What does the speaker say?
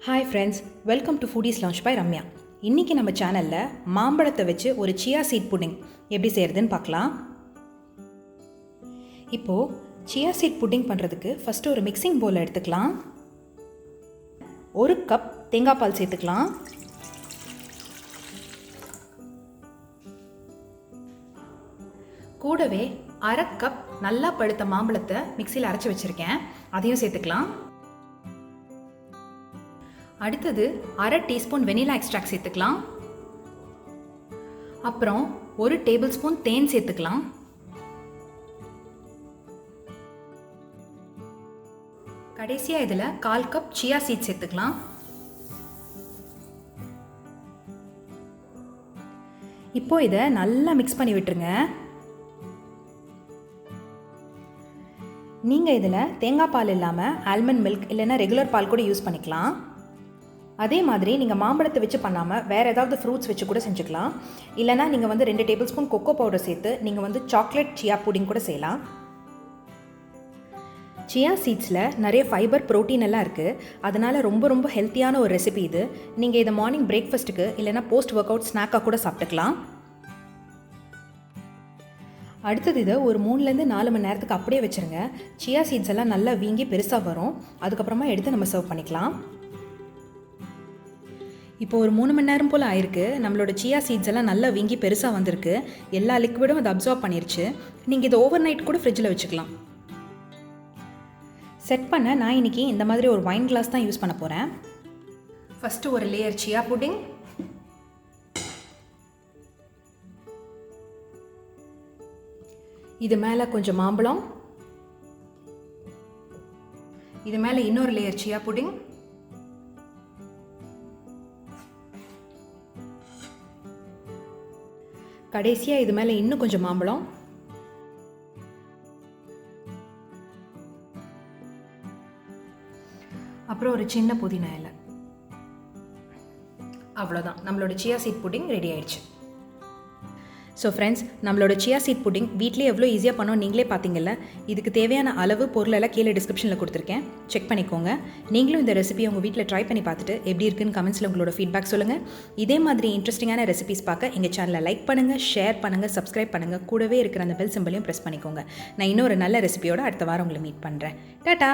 Hi friends, welcome to foodies launch by Ramya. இன்றைக்கி நம்ம சேனலில் மாம்பழத்தை வச்சு ஒரு சியா சீட் புட்டிங் எப்படி செய்கிறதுன்னு பார்க்கலாம். இப்போது சியா சீட் புட்டிங் பண்ணுறதுக்கு ஃபஸ்ட்டு ஒரு மிக்சிங் பவுல் எடுத்துக்கலாம். 1 கப் தேங்காய் பால் சேர்த்துக்கலாம். கூடவே 1/2 கப் நல்லா பழுத்த மாம்பழத்தை மிக்சியில் அரைச்சி வச்சுருக்கேன், அதையும் சேர்த்துக்கலாம். அடுத்தது 1/2 டீஸ்பூன் வெனிலா எக்ஸ்ட்ராக்ட் சேர்த்துக்கலாம். அப்புறம் 1 டேபிள் ஸ்பூன் தேன் சேர்த்துக்கலாம். கடைசியாக இதில் 1/4 கப் சியா சீட் சேர்த்துக்கலாம். இப்போ இதை நல்லா மிக்ஸ் பண்ணி விட்டுருங்க. நீங்கள் இதில் தேங்காய் பால் இல்லாமல் ஆல்மண்ட் மில்க் இல்லைன்னா ரெகுலர் பால் கூட யூஸ் பண்ணிக்கலாம். அதே மாதிரி நீங்கள் மாம்பழத்தை வச்சு பண்ணாமல் வேறு ஏதாவது ஃப்ரூட்ஸ் வச்சு கூட செஞ்சுக்கலாம். இல்லைனா நீங்கள் 2 டேபிள் ஸ்பூன் கொக்கோ பவுடர் சேர்த்து நீங்கள் சாக்லேட் சியா புடிங் கூட செய்யலாம். சியா சீட்ஸில் நிறைய ஃபைபர், ப்ரோட்டீன் எல்லாம் இருக்குது. அதனால் ரொம்ப ஹெல்த்தியான ஒரு ரெசிபி இது. நீங்கள் இதை மார்னிங் பிரேக்ஃபாஸ்ட்டுக்கு இல்லைனா போஸ்ட் ஒர்க் அவுட் ஸ்நாக்காக கூட சாப்பிட்டுக்கலாம். அடுத்தது இதை ஒரு 3-4 மணி நேரத்துக்கு அப்படியே வச்சுருங்க. சியா சீட்ஸ் எல்லாம் நல்லா வீங்கி பெருசாக வரும். அதுக்கப்புறமா எடுத்து நம்ம சர்வ் பண்ணிக்கலாம். இப்போ ஒரு 3 மணி நேரம் போல் ஆயிருக்கு. நம்மளோட சியா சீட்ஸ் எல்லாம் நல்லா வீங்கி பெருசாக வந்திருக்கு. எல்லா லிக்விடும் அதை அப்சார்ப் பண்ணிருச்சு. நீங்கள் இதை ஓவர் நைட் கூட ஃப்ரிட்ஜில் வச்சுக்கலாம். செட் பண்ண நான் இன்றைக்கி இந்த மாதிரி ஒரு வைன் கிளாஸ் தான் யூஸ் பண்ண போகிறேன். ஃபஸ்ட்டு ஒரு லேயர் சியா புடிங், இது மேலே கொஞ்சம் மாம்பழம், இது மேலே இன்னொரு லேயர் சியா புடிங், கடைசியாக இது மேலே இன்னும் கொஞ்சம் மாம்பழம், அப்புறம் ஒரு சின்ன புதினா இலை. அவ்வளோதான், நம்மளோட சியா சீட் புடிங் ரெடி ஆயிடுச்சு. ஸோ ஃப்ரெண்ட்ஸ், நம்மளோட சியா சீட் புடிங் வீட்டிலே எவ்வளோ ஈஸியாக பண்ணோம் நீங்களே பார்த்தீங்கல்ல. இதுக்கு தேவையான அளவு பொருளெல்லாம் கீழே டிஸ்கிரிப்ஷனில் கொடுத்துருக்கேன், செக் பண்ணிக்கோங்க. நீங்களும் இந்த ரெசிபியை உங்கள் வீட்டில் ட்ரை பண்ணி பார்த்துட்டு எப்படி இருக்குன்னு கமெண்ட்ஸில் உங்களோட ஃபீட்பேக் சொல்லுங்கள். இதே மாதிரி இன்ட்ரெஸ்டிங்கான ரெசிபிஸ் பார்க்க எங்கள் சேனலை லைக் பண்ணுங்கள், ஷேர் பண்ணுங்கள், சப்ஸ்கிரைப் பண்ணுங்கள். கூடவே இருக்கிற அந்த பெல் சிம்பலையும் ப்ரெஸ் பண்ணிக்கோங்க. நான் இன்னொரு நல்ல ரெசிபியோட அடுத்த வாரம் உங்களை மீட் பண்ணுறேன். டாடா.